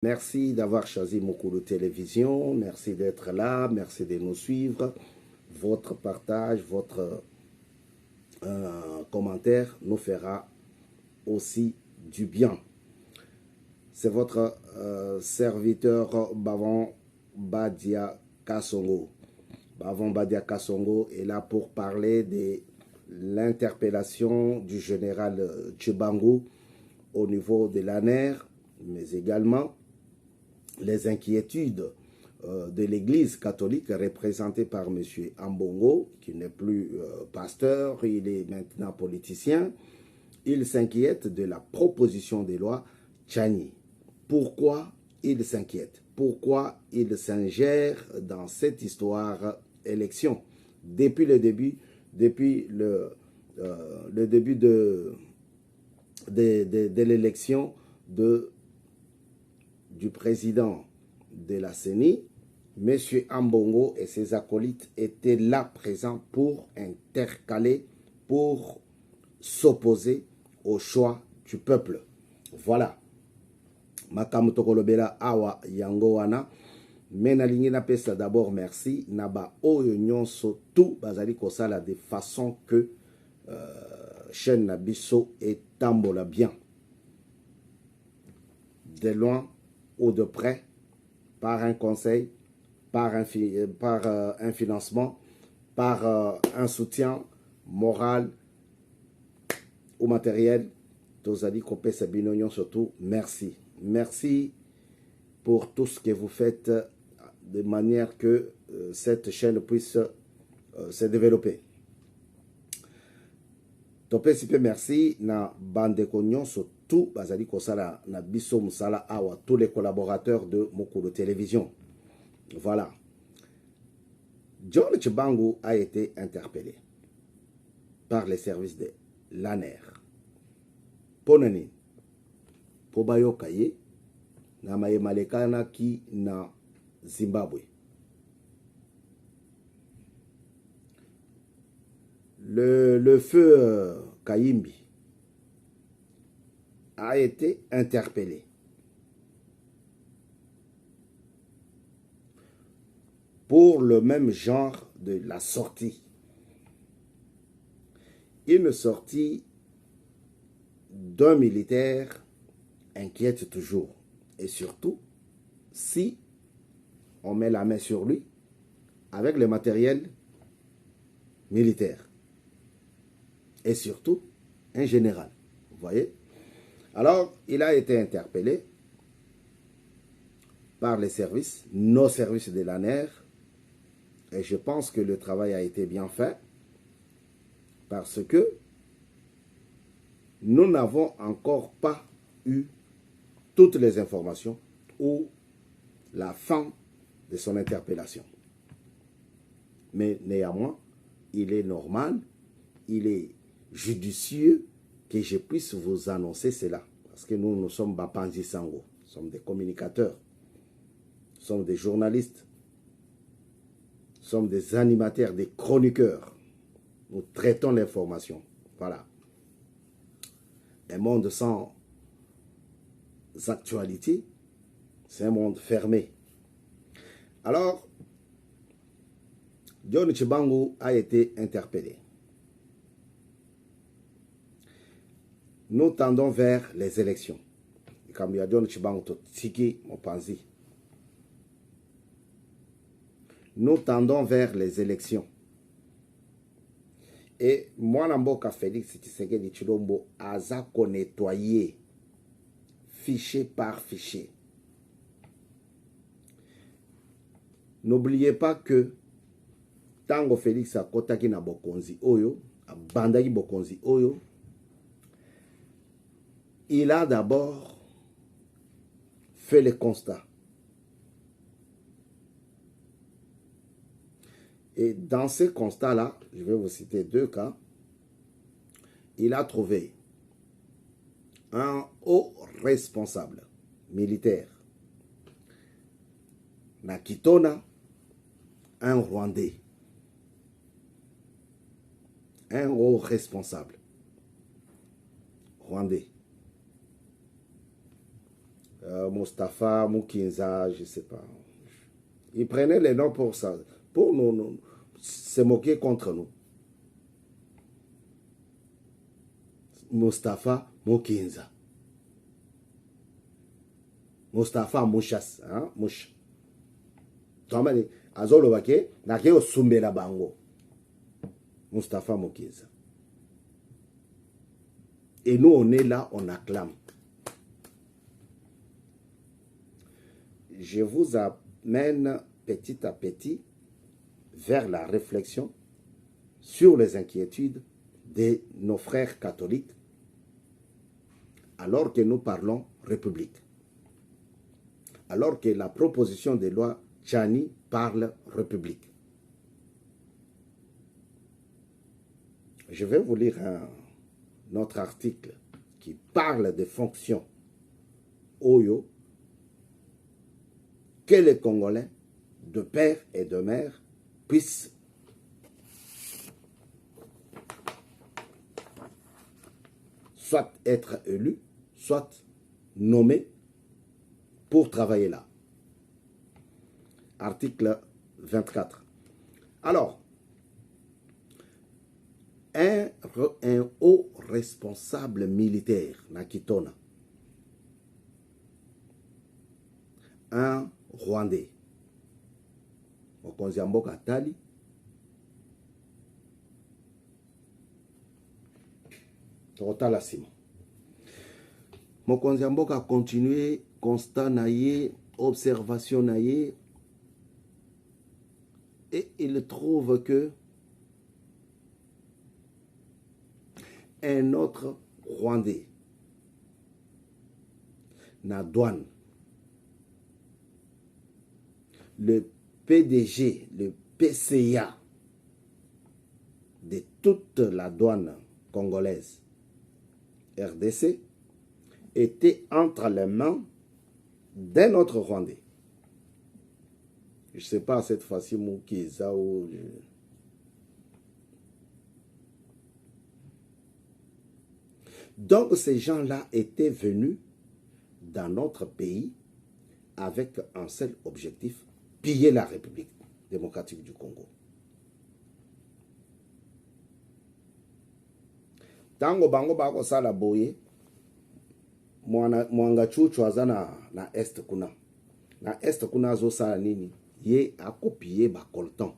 Merci d'avoir choisi Mukulu Télévision. Merci d'être là. Merci de nous suivre. Votre partage, votre commentaire nous fera aussi du bien. C'est votre serviteur Bavon Badia Kassongo. Bavon Badia Kassongo est là pour parler de l'interpellation du général Tchibangu au niveau de l'ANER, mais également les inquiétudes de l'Église catholique représentée par M. Ambongo, qui n'est plus pasteur, il est maintenant politicien. Il s'inquiète de la proposition de loi Tchani. Pourquoi il s'inquiète? Pourquoi il s'ingère dans cette histoire élection? Depuis le début, depuis le début de l'élection du président de la CENI, M. Ambongo et ses acolytes étaient là présents pour intercaler, pour s'opposer au choix du peuple. Voilà. Makamu tokolobela awa yango wana. Mais nalingi na pesa d'abord merci. Naba oyo nyonso tout bazali kosala de façon que chaîne Nabiso et tambola bien. De loin ou de près, par un conseil, par un financement, par un soutien moral ou matériel. Tozali Kopé Sabinognon surtout, merci. Merci pour tout ce que vous faites de manière que cette chaîne puisse se développer. Topé Sipe merci na Bandeko Nyonso tout bazali kosala na biso musala awa, tous les collaborateurs de Mukulu Télévision. Voilà. John Tchibangu a été interpellé par les services de l'ANER. Ponani Pobayo Kaye na maye malekana ki na Zimbabwe. Le feu Kayimbi a été interpellé pour le même genre de la sortie. Une sortie d'un militaire inquiète toujours. Et surtout, si on met la main sur lui avec le matériel militaire. Et surtout, un général. Vous voyez? Alors, il a été interpellé par les services, nos services de l'ANER, et je pense que le travail a été bien fait, parce que nous n'avons encore pas eu toutes les informations ou la fin de son interpellation. Mais néanmoins, il est normal, il est judicieux que je puisse vous annoncer cela. Parce que nous, nous sommes Bapanzi Sango. Nous sommes des communicateurs. Nous sommes des journalistes. Nous sommes des animateurs, des chroniqueurs. Nous traitons l'information. Voilà. Un monde sans actualité, c'est un monde fermé. Alors, John Tchibangu a été interpellé. Nous tendons vers les élections. Comme il y a John Tchibangu Tiki Mopanzi. Nous tendons vers les élections. Et moi, Namboka Félix Tshisekedi Tshilombo a nettoyé fichier par fichier. N'oubliez pas que Tango Félix a kotaki na bokonzi oyo, a bandaki bokonzi oyo, il a d'abord fait le constat. Et dans ces constats-là, je vais vous citer deux cas, il a trouvé un haut responsable militaire, Nakitona, un Rwandais, un haut responsable Rwandais. Mustapha, Mukinza, je ne sais pas. Ils prenaient les noms pour ça, pour se moquer contre nous. Mustapha, Mukinza. Mustapha, Mouchas. Hein? Mouch. Tomani, Azolo Bake, Nakeo Sumbela Bango. Mustapha Mukinza. Et nous, on est là, on acclame. Je vous amène petit à petit vers la réflexion sur les inquiétudes de nos frères catholiques alors que nous parlons République. Alors que la proposition de loi Tchani parle République. Je vais vous lire un autre article qui parle des fonctions Oyo que les Congolais, de père et de mère, puissent soit être élus, soit nommés pour travailler là. Article 24. Alors, un haut responsable militaire, Nakitona, un Rwandais, Mokonzi Mboka Tali, Totala Simon. Mokonzi Mboka a continué, constat naïe, observation naïe, et il trouve que un autre Rwandais, na douane, le PDG, le PCA de toute la douane congolaise RDC était entre les mains d'un autre Rwandais. Je ne sais pas cette fois-ci, Moukiza ou... Donc ces gens-là étaient venus dans notre pays avec un seul objectif, piller la République démocratique du Congo. Tango bango bako sala boye, mwanga chuchu azana na est kuna. Na est kuna zo sala nini, ye a copié ba coltan.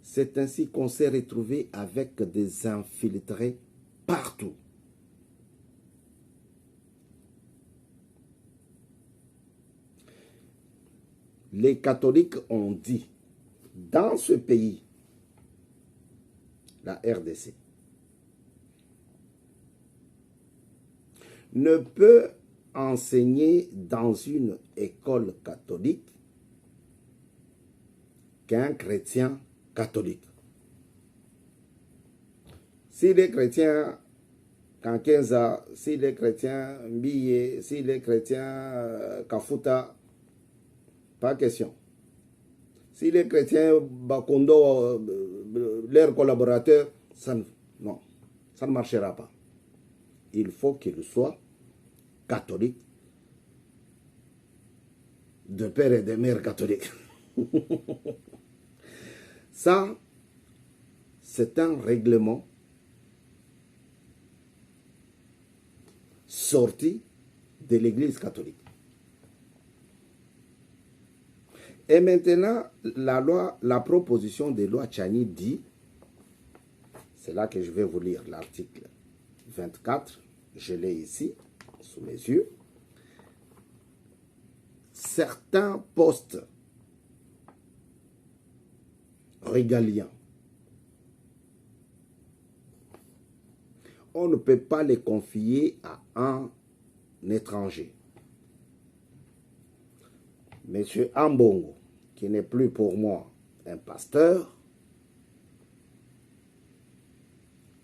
C'est ainsi qu'on s'est retrouvé avec des infiltrés partout. Les catholiques ont dit, dans ce pays, la RDC, ne peut enseigner dans une école catholique qu'un chrétien catholique. Si les chrétiens Kankenza, si les chrétiens Mbiye, si les chrétiens Kafuta, pas question. Si les chrétiens Bakondo, leurs collaborateurs, non, ça ne marchera pas. Il faut qu'ils soient catholiques, de père et de mère catholiques. Ça, c'est un règlement sorti de l'Église catholique. Et maintenant, la proposition de loi Tchani dit, c'est là que je vais vous lire l'article 24, je l'ai ici, sous mes yeux. Certains postes régaliens, on ne peut pas les confier à un étranger. Monsieur Ambongo, qui n'est plus pour moi un pasteur,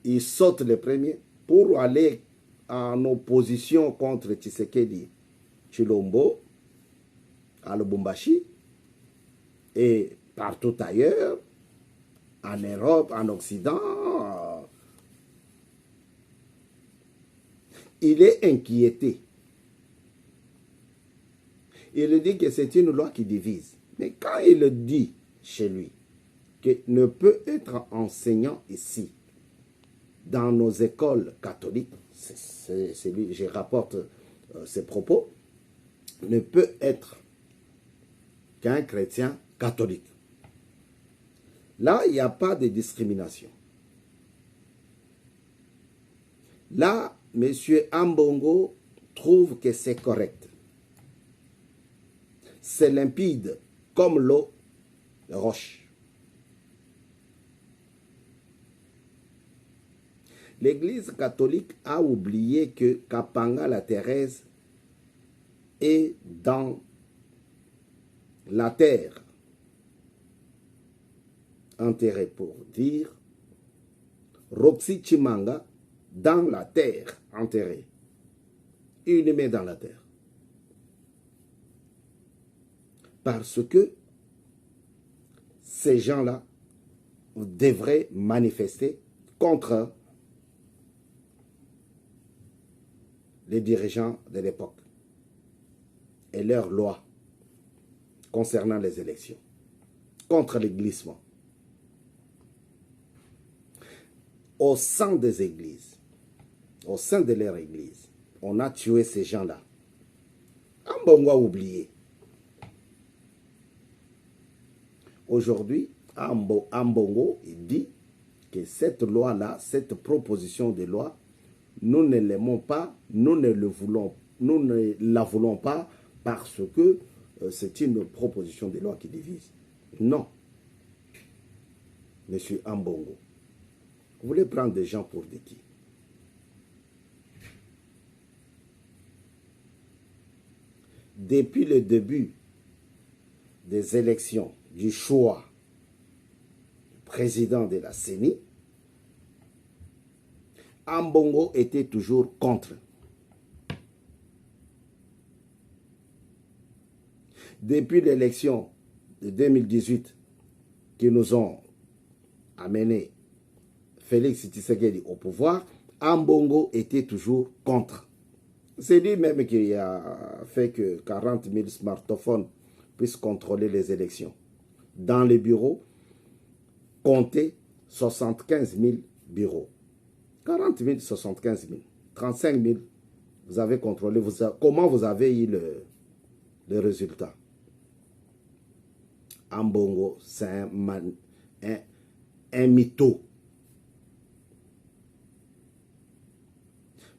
il saute le premier pour aller en opposition contre Tshisekedi Chilombo, à Lubumbashi, et partout ailleurs, en Europe, en Occident. Il est inquiété Il dit que c'est une loi qui divise. Mais quand il dit chez lui qu'il ne peut être enseignant ici, dans nos écoles catholiques, c'est lui, je rapporte ses propos, ne peut être qu'un chrétien catholique. Là, il n'y a pas de discrimination. Là, M. Ambongo trouve que c'est correct. C'est limpide comme l'eau de roche. L'Église catholique a oublié que Kapanga la Thérèse est dans la terre. Enterré pour dire Roxy Chimanga dans la terre, enterré. Inhumé dans la terre. Parce que ces gens-là devraient manifester contre les dirigeants de l'époque et leurs lois concernant les élections, contre les glissements. Au sein des églises, au sein de leur église, on a tué ces gens-là. Ambongo a oublié. Aujourd'hui, Ambongo il dit que cette loi-là, cette proposition de loi, nous ne l'aimons pas, nous ne la voulons pas parce que c'est une proposition de loi qui divise. Non. Monsieur Ambongo, vous voulez prendre des gens pour des qui? Depuis le début des élections, du choix du président de la CENI, Ambongo était toujours contre. Depuis l'élection de 2018 qui nous ont amené Félix Tshisekedi au pouvoir, Ambongo était toujours contre. C'est lui-même qui a fait que 40 000 smartphones puissent contrôler les élections. Dans les bureaux, comptez 75 000 bureaux. 40 000, 75 000. 35 000, vous avez contrôlé. Comment vous avez eu le résultat? Ambongo, c'est un mytho.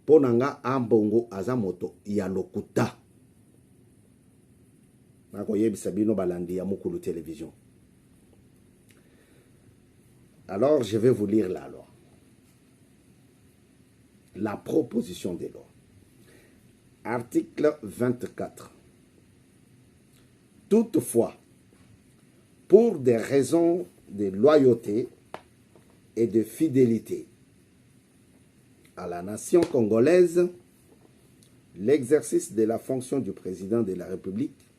Ponanga Ambongo azamoto ya lokuta. Nakoye bisabino balandi ya mukulu télévision. Alors je vais vous lire la loi. La proposition de loi. Article 24. Toutefois, pour des raisons de loyauté et de fidélité à la nation congolaise, l'exercice de la fonction du président de la République,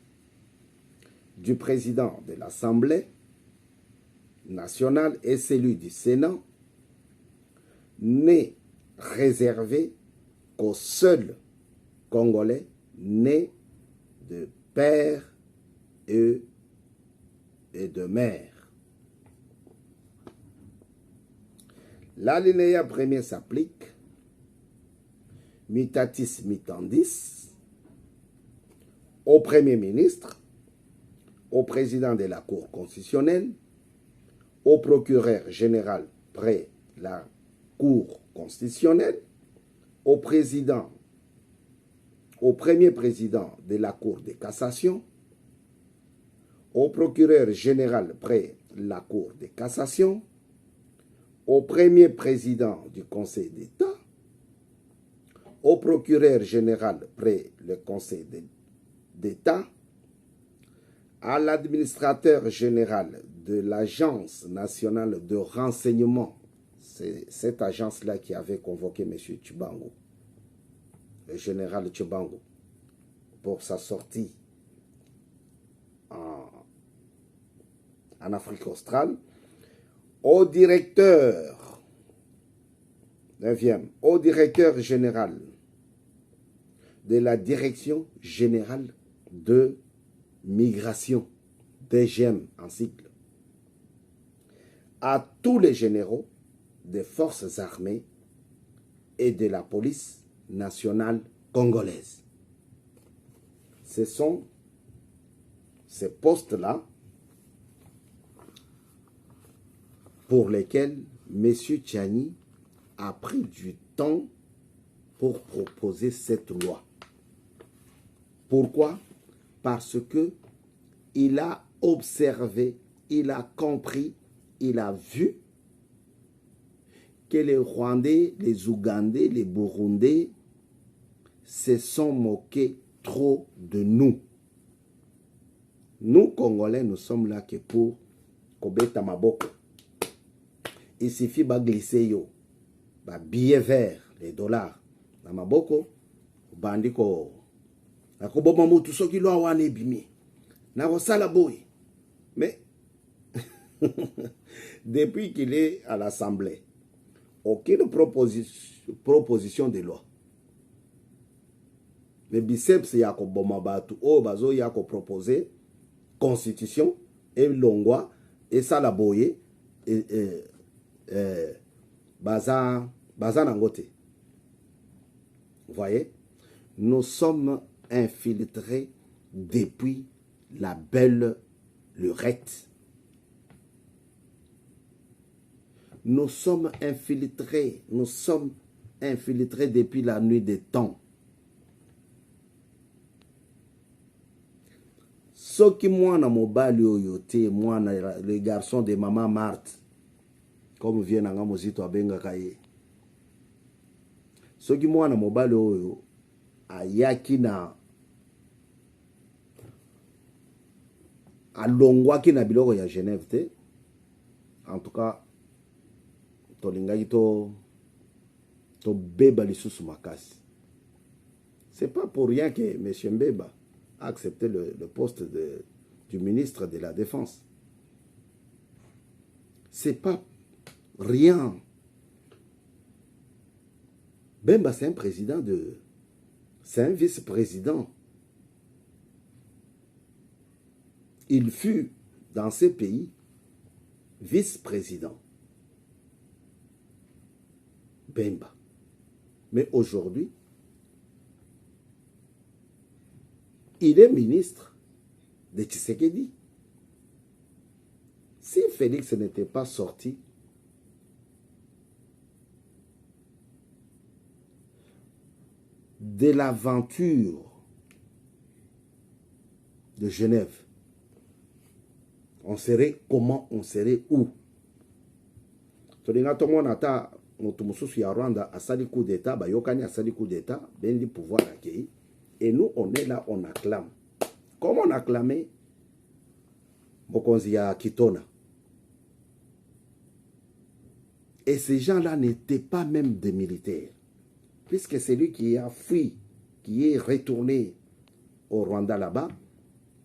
du président de l'Assemblée nationale et celui du Sénat n'est réservé qu'aux seuls Congolais nés de père et de mère. L'alinéa premier s'applique mutatis mutandis au Premier ministre, au président de la Cour constitutionnelle, au procureur général près la Cour constitutionnelle, au premier président de la Cour de cassation, au procureur général près la Cour de cassation, au premier président du Conseil d'État, au procureur général près le Conseil d'État, à l'administrateur général de l'Agence nationale de renseignement. C'est cette agence-là qui avait convoqué M. Tchibango, le général Tchibango, pour sa sortie en Afrique australe, au directeur, 9e, au directeur général de la Direction générale de migration, DGM en cycle, à tous les généraux des forces armées et de la police nationale congolaise. Ce sont ces postes-là pour lesquels M. Tchani a pris du temps pour proposer cette loi. Pourquoi? Parce que il a observé, il a compris, il a vu que les Rwandais, les Ougandais, les Burundais se sont moqués trop de nous. Nous, Congolais, nous sommes là que pour Kobeta Maboko. Il suffit de glisser yo, billet vert, les dollars, dans Maboko, bandiko. Nakoboma mutu soki lo wane bimi. Nakosala boy. Mais depuis qu'il est à l'Assemblée, aucune proposition de loi. Le biceps yako bomabatu o bazo yako proposer constitution et longwa et salaboye et baza nangote. Vous voyez, nous sommes infiltrés depuis la belle lurette. Nous sommes infiltrés depuis la nuit des temps. Ce qui moi na mobali oyote, moi le garçon de maman Marthe, comme vient nanga mozito abenga kaye. Ce qui moi na mobali oyo ayaki na alongwaki na biloko ya Genève te. En tout cas, tolingaki to beba lisusu makasi. C'est pas pour rien que M. Mbeba a accepté le poste du ministre de la Défense. C'est pas rien. Bemba, c'est un président c'est un vice-président. Il fut dans ces pays vice-président. Bemba. Mais aujourd'hui, il est ministre de Tshisekedi. Si Félix n'était pas sorti, de l'aventure de Genève, on serait comment, on serait où? Tolinga tomo nata motumosusu ya Rwanda asali coup d'état, bayokani asali coup d'état, bendi pouvoir accueilli. Et nous, on est là, on acclame. Comme on acclamait Mokonzi ya Kitona. Et ces gens-là n'étaient pas même des militaires. Puisque c'est lui qui a fui, qui est retourné au Rwanda là-bas,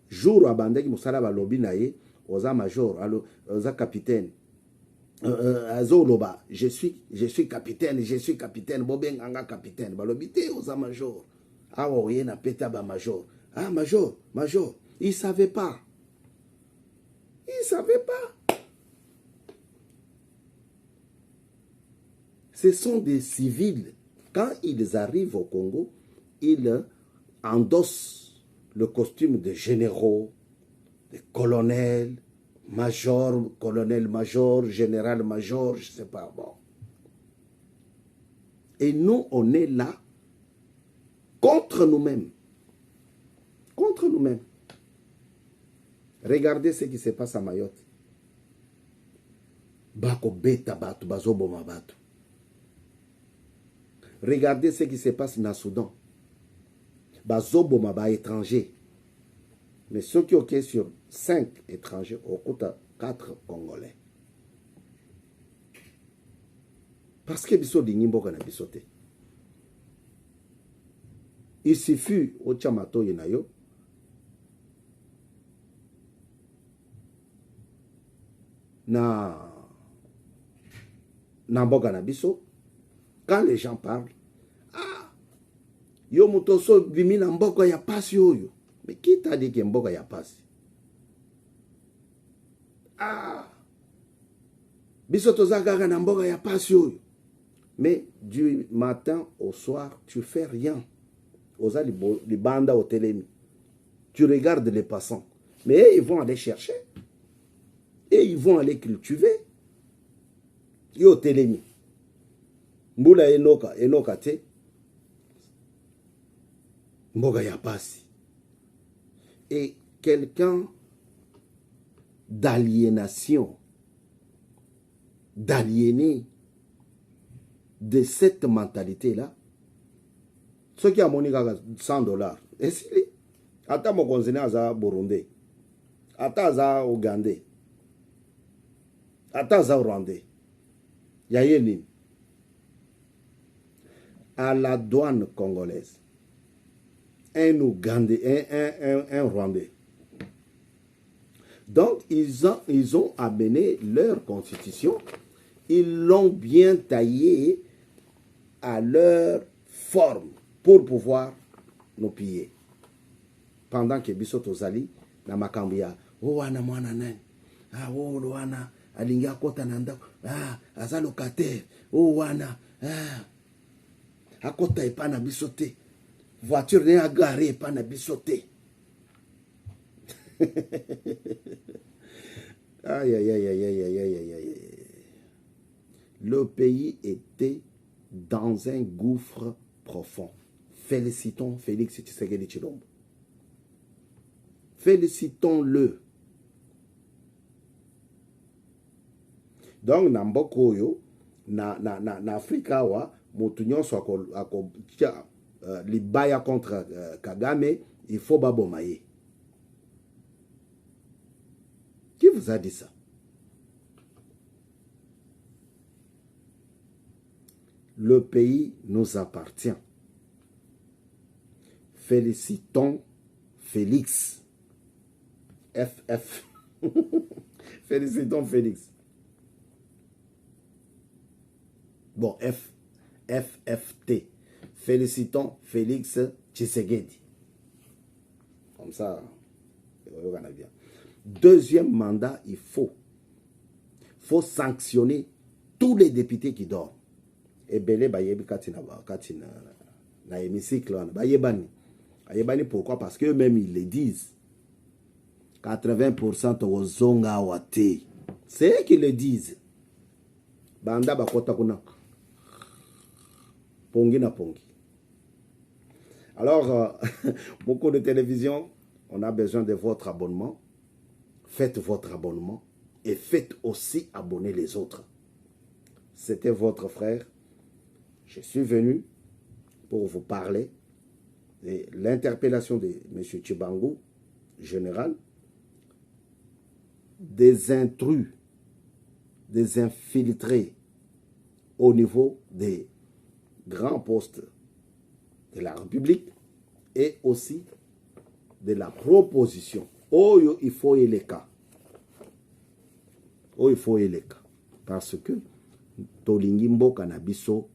jour à Bandeki Moussala Balobi Naye, oza major, oza capitaine, Azoloba, je suis capitaine, Bobeng Anga capitaine, Balobi te oza major. Ah oui, na peta ba major. Ah major. Il savait pas. Ce sont des civils. Quand ils arrivent au Congo, ils endossent le costume de généraux, de colonels, major, colonel-major, général-major, je ne sais pas. Bon. Et nous, on est là contre nous-mêmes. Contre nous-mêmes. Regardez ce qui se passe à Mayotte. Bako beta batu, bazoboma batu. Regardez ce qui se passe dans le Soudan. Bazoboma ba étrangers. Mais ceux qui ont sur 5 étrangers, au coûte 4 Congolais. Parce que biso dingimbo kana bisote. Il suffit au Chamato Yenayo na mboka na biso. Quand les gens parlent, ah, yo mutoso bimi na mboka ya pasi oyo. Mais qui t'a dit qu'il y a Mboka Yapasi? Ah! Bisotozaga na Mboka Yapasi. Mais du matin au soir, tu fais rien. Osa les bandes au télémi. Tu regardes les passants. Mais ils vont aller chercher. Et ils vont aller cultiver. Yo télémi. Mbula enoka te. Mboga Yapasi. Et quelqu'un d'aliénation, d'aliéné de cette mentalité-là, ce qui a monnaie $100, et si ata mokonzene aza Burundais, ata aza Ougandais, ata aza Rwandais, yaye nini? À la douane congolaise, un Ougandais, un Rwandais. Donc, ils ont amené leur constitution, ils l'ont bien taillée à leur forme pour pouvoir nous piller. Pendant que Bisoto Zali, na makambia, oh wana mwana nani, ah oh wana alingia kota nanda, ah aza locataire, oh wana, ah akota epana bisote, voiture ne agaré epana bisote. Aïe, aïe, aïe, aïe, aïe, aïe, aïe, aïe. Le pays était dans un gouffre profond. Félicitons Félix Tshisekedi Tshilombo. Félicitons-le. Donc, na mboko yo, na Afrika wa, motu nyonso ako libaya contre Kagame, il faut babomaye. Qui vous a dit ça? Le pays nous appartient. Félicitons Félix. FF. Félicitons Félix. Bon, FFT. Félicitons Félix Tshisekedi. Comme ça, on a bien. Deuxième mandat, il faut sanctionner tous les députés qui dorment. Et belé bayebi katina na hémicycle bayebani. Ayebani pourquoi? Parce que eux-mêmes ils le disent. 80% aux zonga wate. C'est eux qui le disent. Banda bakota kuna. Pongi na pongi. Alors, beaucoup de télévision, on a besoin de votre abonnement. Faites votre abonnement et faites aussi abonner les autres. C'était votre frère. Je suis venu pour vous parler de l'interpellation de M. Tshibangou, général, des intrus, des infiltrés au niveau des grands postes de la République et aussi de la proposition. Oh, il faut y les cas. Oh, il faut y les cas. Parce que Tolingi Mboka na biso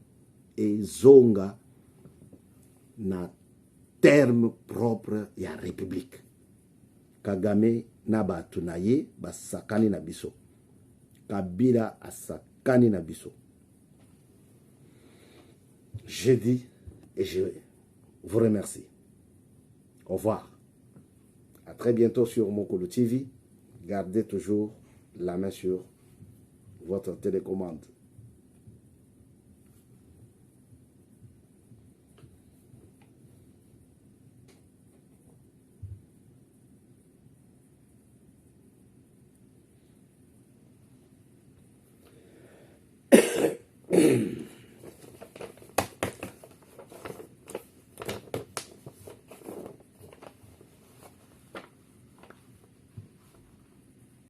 et zonga na terme propre ya République. Kagame na batunaye basakani na biso. Kabila asakani na biso. Je dis et je vous remercie. Au revoir. À très bientôt sur Mokolo TV. Gardez toujours la main sur votre télécommande.